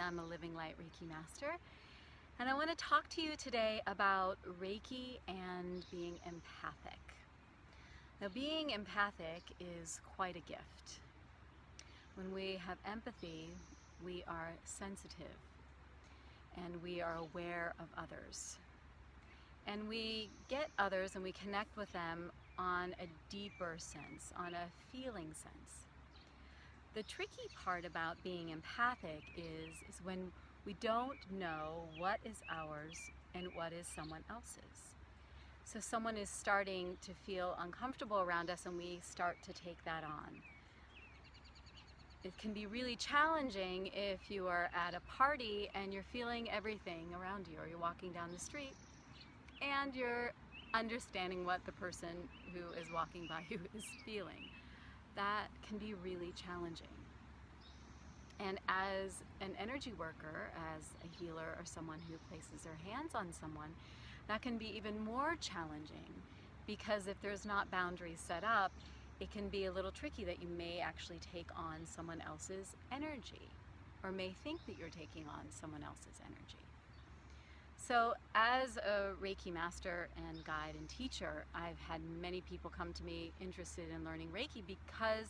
I'm a Living Light Reiki Master, and I want to talk to you today about Reiki and being empathic. Now, being empathic is quite a gift. When we have empathy, we are sensitive and we are aware of others. And we get others and we connect with them on a deeper sense, on a feeling sense. The tricky part about being empathic is when we don't know what is ours and what is someone else's. So someone is starting to feel uncomfortable around us and we start to take that on. It can be really challenging if you are at a party and you're feeling everything around you, or you're walking down the street and you're understanding what the person who is walking by you is feeling. That can be really challenging. And as an energy worker, as a healer, or someone who places their hands on someone, that can be even more challenging, because if there's not boundaries set up, it can be a little tricky that you may actually take on someone else's energy, or may think that you're taking on someone else's energy. So as a Reiki master and guide and teacher, I've had many people come to me interested in learning Reiki because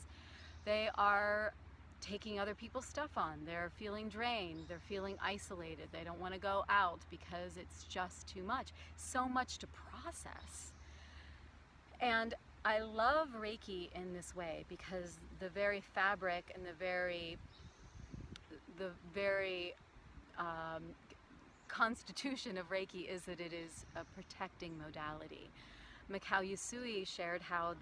they are taking other people's stuff on. They're feeling drained, they're feeling isolated, they don't want to go out because it's just too much. So much to process. And I love Reiki in this way because the very fabric and the very constitution of Reiki is that it is a protecting modality. Mikao Usui shared how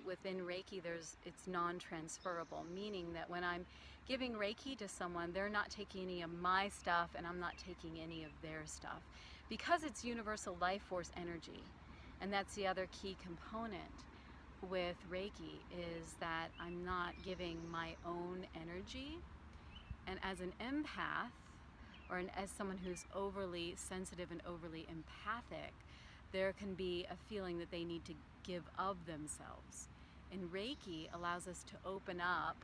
within Reiki it's non-transferable, meaning that when I'm giving Reiki to someone, they're not taking any of my stuff and I'm not taking any of their stuff, because it's universal life force energy. And that's the other key component with Reiki, is that I'm not giving my own energy. And as an empath, or as someone who's overly sensitive and overly empathic, there can be a feeling that they need to give of themselves. And Reiki allows us to open up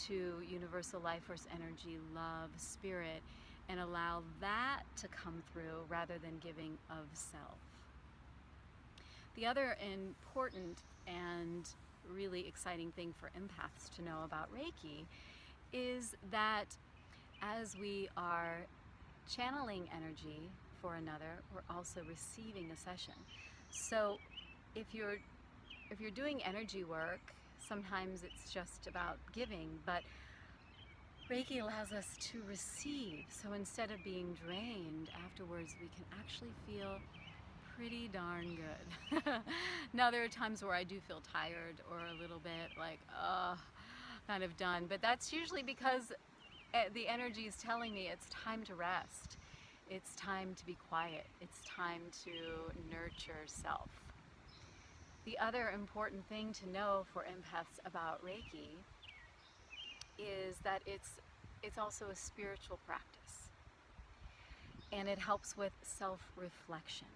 to universal life force energy, love, spirit, and allow that to come through rather than giving of self. The other important and really exciting thing for empaths to know about Reiki is that as we are channeling energy for another, we're also receiving a session. So if you're doing energy work, sometimes it's just about giving, but Reiki allows us to receive. So instead of being drained afterwards, we can actually feel pretty darn good. Now, there are times where I do feel tired or a little bit like, kind of done, but that's usually because the energy is telling me it's time to rest. It's time to be quiet. It's time to nurture self. The other important thing to know for empaths about Reiki is that it's also a spiritual practice, and it helps with self-reflection.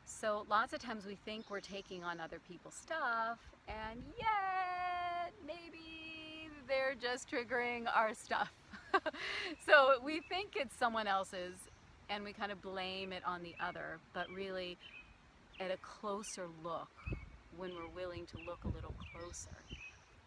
So lots of times we think we're taking on other people's stuff, and yet maybe they're just triggering our stuff. So we think it's someone else's and we kind of blame it on the other, but really at a closer look, when we're willing to look a little closer,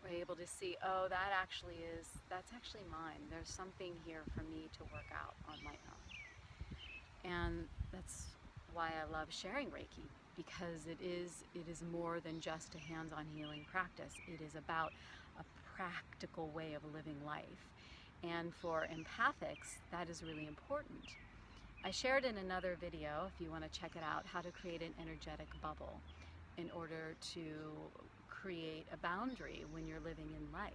we're able to see, oh, that's actually mine. There's something here for me to work out on my own. And that's why I love sharing Reiki, because it is more than just a hands-on healing practice. It is about a practical way of living life. And for empathics, that is really important. I shared in another video, if you want to check it out, how to create an energetic bubble in order to create a boundary when you're living in life.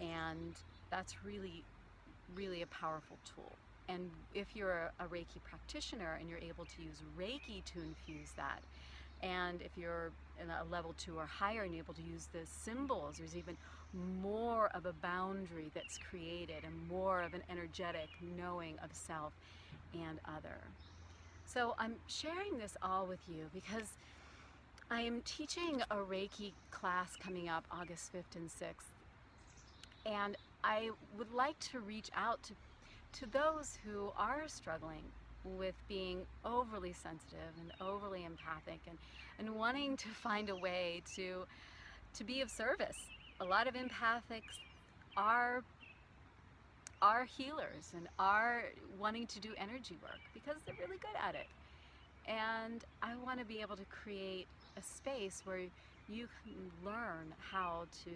And that's really, really a powerful tool. And if you're a Reiki practitioner and you're able to use Reiki to infuse that, and if you're in a level 2 or higher and you're able to use the symbols, there's even more of a boundary that's created and more of an energetic knowing of self and other. So I'm sharing this all with you because I am teaching a Reiki class coming up August 5th and 6th. And I would like to reach out to those who are struggling with being overly sensitive and overly empathic, and wanting to find a way to be of service. A lot of empathics are healers and are wanting to do energy work because they're really good at it. And I want to be able to create a space where you can learn how to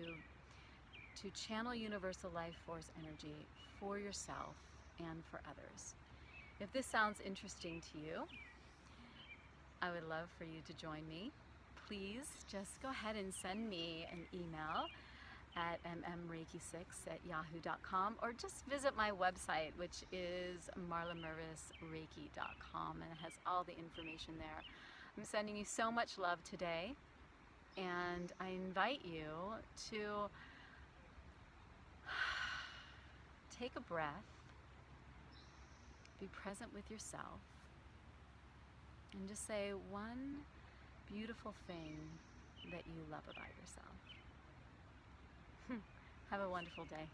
channel universal life force energy for yourself and for others. If this sounds interesting to you, I would love for you to join me. Please just go ahead and send me an email at mmreiki6@yahoo.com, or just visit my website, which is marlamervisreiki.com, and it has all the information there. I'm sending you so much love today, and I invite you to take a breath, be present with yourself, and just say one beautiful thing that you love about yourself. Have a wonderful day.